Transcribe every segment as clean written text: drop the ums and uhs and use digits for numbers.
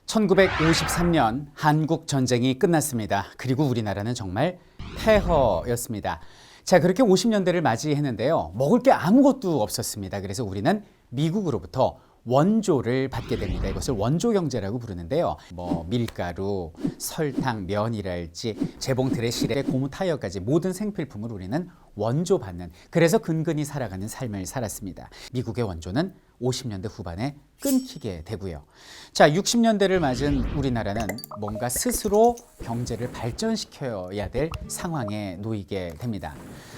1953년 한국 전쟁이 끝났습니다. 그리고 우리나라는 정말 폐허였습니다. 자, 그렇게 50년대를 맞이했는데요. 먹을 게 아무것도 없었습니다. 그래서 우리는 미국으로부터 원조를 받게 됩니다. 이것을 원조 경제라고 부르는데요. 밀가루, 설탕, 면이랄지 재봉틀에 실에 고무 타이어까지 모든 생필품을 우리는 원조 받는, 그래서 근근히 살아가는 삶을 살았습니다. 미국의 원조는 50년대 후반에 끊기게 되고요. 자, 60년대를 맞은 우리나라는 뭔가 스스로 경제를 발전시켜야 될 상황에 놓이게 됩니다.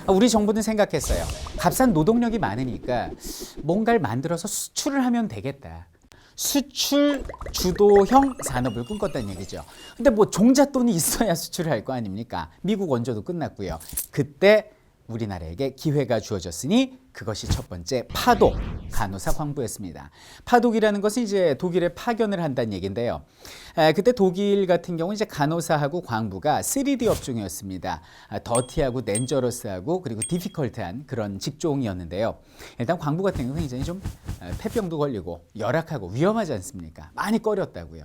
우리 정부는 생각했어요. 값싼 노동력이 많으니까 뭔가를 만들어서 수출을 하면 되겠다. 수출 주도형 산업을 꿈꿨다는 얘기죠. 근데 종잣돈이 있어야 수출을 할 거 아닙니까? 미국 원조도 끝났고요. 그때 우리나라에게 기회가 주어졌으니 그것이 첫 번째 파독, 간호사 광부였습니다. 파독이라는 것은 이제 독일에 파견을 한다는 얘기인데요. 그때 독일 같은 경우는 이제 간호사하고 광부가 3D 업종이었습니다. 더티하고 덴저러스하고 그리고 디피컬트한 그런 직종이었는데요. 일단 광부 같은 경우는 굉장히 좀 폐병도 걸리고 열악하고 위험하지 않습니까? 많이 꺼렸다고요.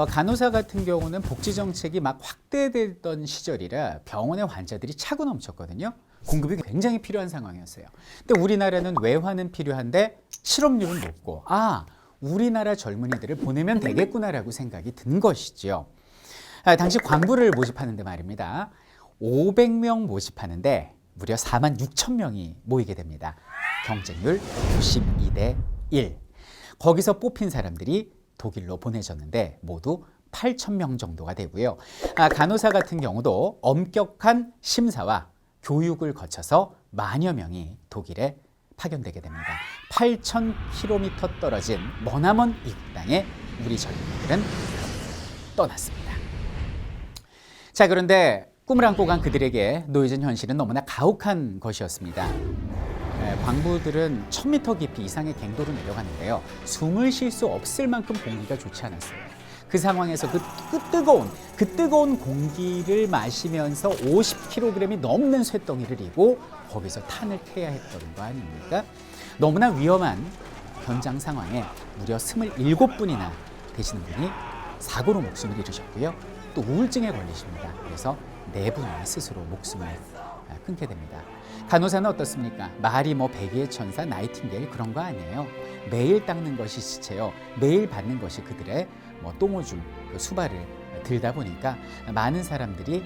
간호사 같은 경우는 복지 정책이 막 확대되던 시절이라 병원의 환자들이 차고 넘쳤거든요. 공급이 굉장히 필요한 상황이었어요. 근데 우리나라는 외환은 필요한데 실업률은 높고, 우리나라 젊은이들을 보내면 되겠구나라고 생각이 든 것이죠. 당시 광부를 모집하는데 말입니다. 500명 모집하는데 무려 4만 6천 명이 모이게 됩니다. 경쟁률 92대 1. 거기서 뽑힌 사람들이 독일로 보내졌는데 모두 8천 명 정도가 되고요. 간호사 같은 경우도 엄격한 심사와 교육을 거쳐서 만여 명이 독일에 파견되게 됩니다. 8,000km 떨어진 머나먼 이국 땅에 우리 젊은이들은 떠났습니다. 자, 그런데 꿈을 안고 간 그들에게 놓여진 현실은 너무나 가혹한 것이었습니다. 광부들은 1000m 깊이 이상의 갱도로 내려가는데요. 숨을 쉴 수 없을 만큼 공기가 좋지 않았어요. 그 상황에서 그 뜨거운 공기를 마시면서 50kg이 넘는 쇳덩이를 이고 거기서 탄을 캐야 했던 거 아닙니까? 너무나 위험한 현장 상황에 무려 27분이나 되시는 분이 사고로 목숨을 잃으셨고요. 또 우울증에 걸리십니다. 그래서 4분이 스스로 목숨을 끊게 됩니다. 간호사는 어떻습니까? 말이 백의의 천사, 나이팅게일 그런 거 아니에요. 매일 닦는 것이 시체요. 매일 받는 것이 그들의 똥오줌, 수발을 들다 보니까 많은 사람들이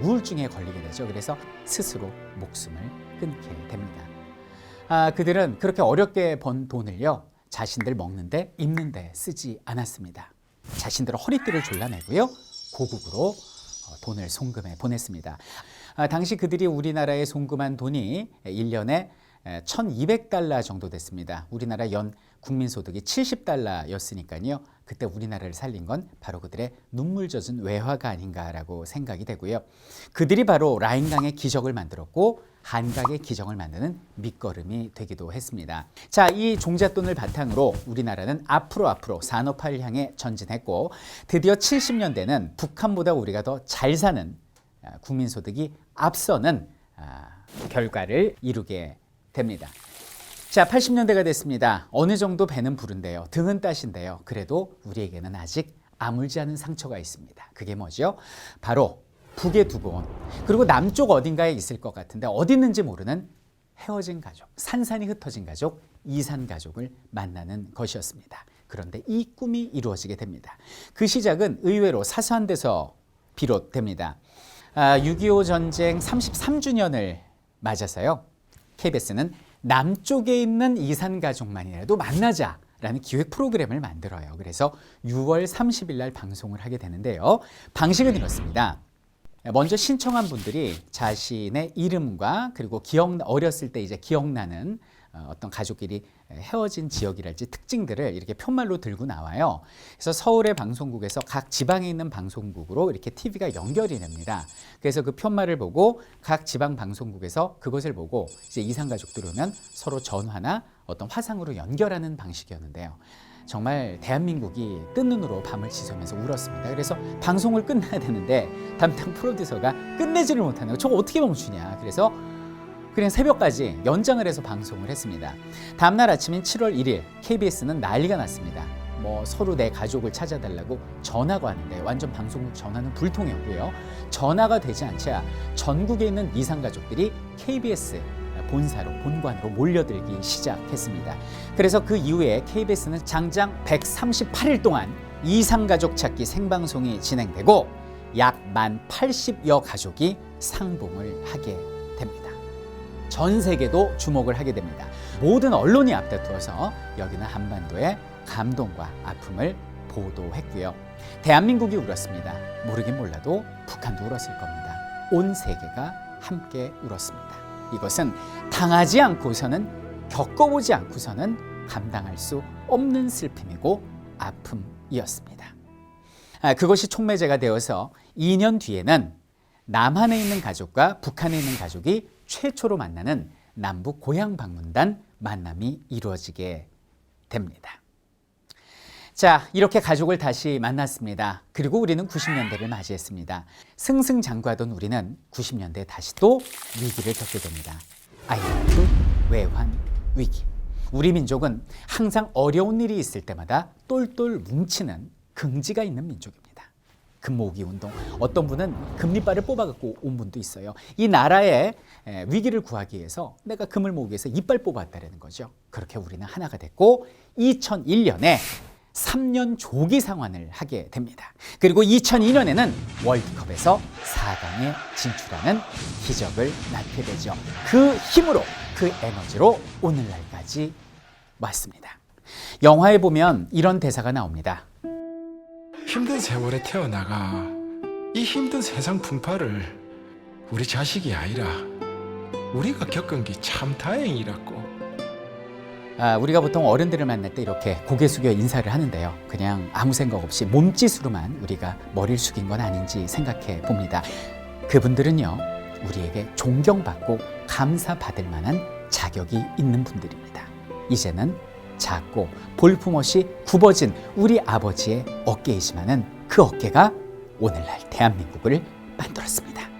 우울증에 걸리게 되죠. 그래서 스스로 목숨을 끊게 됩니다. 그들은 그렇게 어렵게 번 돈을요, 자신들 먹는데 입는데 쓰지 않았습니다. 자신들의 허리띠를 졸라매고요, 고국으로 돈을 송금해 보냈습니다. 당시 그들이 우리나라에 송금한 돈이 1년에 1200달러 정도 됐습니다. 우리나라 연 국민소득이 70달러였으니까요. 그때 우리나라를 살린 건 바로 그들의 눈물 젖은 외화가 아닌가라고 생각이 되고요. 그들이 바로 라인강의 기적을 만들었고 한강의 기적을 만드는 밑거름이 되기도 했습니다. 자, 이 종잣돈을 바탕으로 우리나라는 앞으로 산업화를 향해 전진했고 드디어 70년대는 북한보다 우리가 더 잘 사는 국민소득이 앞서는 결과를 이루게 됩니다. 자, 80년대가 됐습니다. 어느 정도 배는 부른데요. 등은 따신데요. 그래도 우리에게는 아직 아물지 않은 상처가 있습니다. 그게 뭐죠? 바로 북에 두고 온, 그리고 남쪽 어딘가에 있을 것 같은데 어디 있는지 모르는 헤어진 가족, 산산이 흩어진 가족, 이산 가족을 만나는 것이었습니다. 그런데 이 꿈이 이루어지게 됩니다. 그 시작은 의외로 사소한 데서 비롯됩니다. 6.25 전쟁 33주년을 맞아서요, KBS는 남쪽에 있는 이산 가족만이라도 만나자라는 기획 프로그램을 만들어요. 그래서 6월 30일 날 방송을 하게 되는데요. 방식은 이렇습니다. 먼저 신청한 분들이 자신의 이름과 그리고 어렸을 때 이제 기억나는 어떤 가족끼리 헤어진 지역이랄지 특징들을 이렇게 편말로 들고 나와요. 그래서 서울의 방송국에서 각 지방에 있는 방송국으로 이렇게 TV가 연결이 됩니다. 그래서 그 편말을 보고 각 지방 방송국에서 그것을 보고 이제 이산 가족들 오면 서로 전화나 어떤 화상으로 연결하는 방식이었는데요. 정말 대한민국이 뜬 눈으로 밤을 지새면서 울었습니다. 그래서 방송을 끝내야 되는데 담당 프로듀서가 끝내지를 못하는 거예요. 저거 어떻게 멈추냐. 그래서 그냥 새벽까지 연장을 해서 방송을 했습니다. 다음날 아침인 7월 1일 KBS는 난리가 났습니다. 뭐 서로 내 가족을 찾아달라고 전화가 왔는데 완전 방송국 전화는 불통이었고요. 전화가 되지 않자 전국에 있는 이산가족들이 KBS 본관으로 몰려들기 시작했습니다. 그래서 그 이후에 KBS는 장장 138일 동안 이산가족 찾기 생방송이 진행되고 약 80여 가족이 상봉을 하게 됩니다. 전 세계도 주목을 하게 됩니다. 모든 언론이 앞다투어서 여기는 한반도의 감동과 아픔을 보도했고요. 대한민국이 울었습니다. 모르긴 몰라도 북한도 울었을 겁니다. 온 세계가 함께 울었습니다. 이것은 당하지 않고서는, 겪어보지 않고서는 감당할 수 없는 슬픔이고 아픔이었습니다. 그것이 촉매제가 되어서 2년 뒤에는 남한에 있는 가족과 북한에 있는 가족이 최초로 만나는 남북 고향 방문단 만남이 이루어지게 됩니다. 자, 이렇게 가족을 다시 만났습니다. 그리고 우리는 90년대를 맞이했습니다. 승승장구하던 우리는 90년대에 다시 또 위기를 겪게 됩니다. IMF 외환 위기. 우리 민족은 항상 어려운 일이 있을 때마다 똘똘 뭉치는 긍지가 있는 민족입니다. 금 모으기 운동. 어떤 분은 금리빨을 뽑아갖고 온 분도 있어요. 이 나라의 위기를 구하기 위해서 내가 금을 모으기 위해서 이빨 뽑았다는 거죠. 그렇게 우리는 하나가 됐고 2001년에 3년 조기 상환을 하게 됩니다. 그리고 2002년에는 월드컵에서 4강에 진출하는 기적을 낳게 되죠. 그 힘으로, 그 에너지로 오늘날까지 왔습니다. 영화에 보면 이런 대사가 나옵니다. 힘든 세월에 태어나가 이 힘든 세상 풍파를 우리 자식이 아니라 우리가 겪은 게 참 다행이라고. 우리가 보통 어른들을 만날 때 이렇게 고개 숙여 인사를 하는데요. 그냥 아무 생각 없이 몸짓으로만 우리가 머리를 숙인 건 아닌지 생각해 봅니다. 그분들은요, 우리에게 존경받고 감사받을 만한 자격이 있는 분들입니다. 이제는 작고 볼품없이 굽어진 우리 아버지의 어깨이지만은 그 어깨가 오늘날 대한민국을 만들었습니다.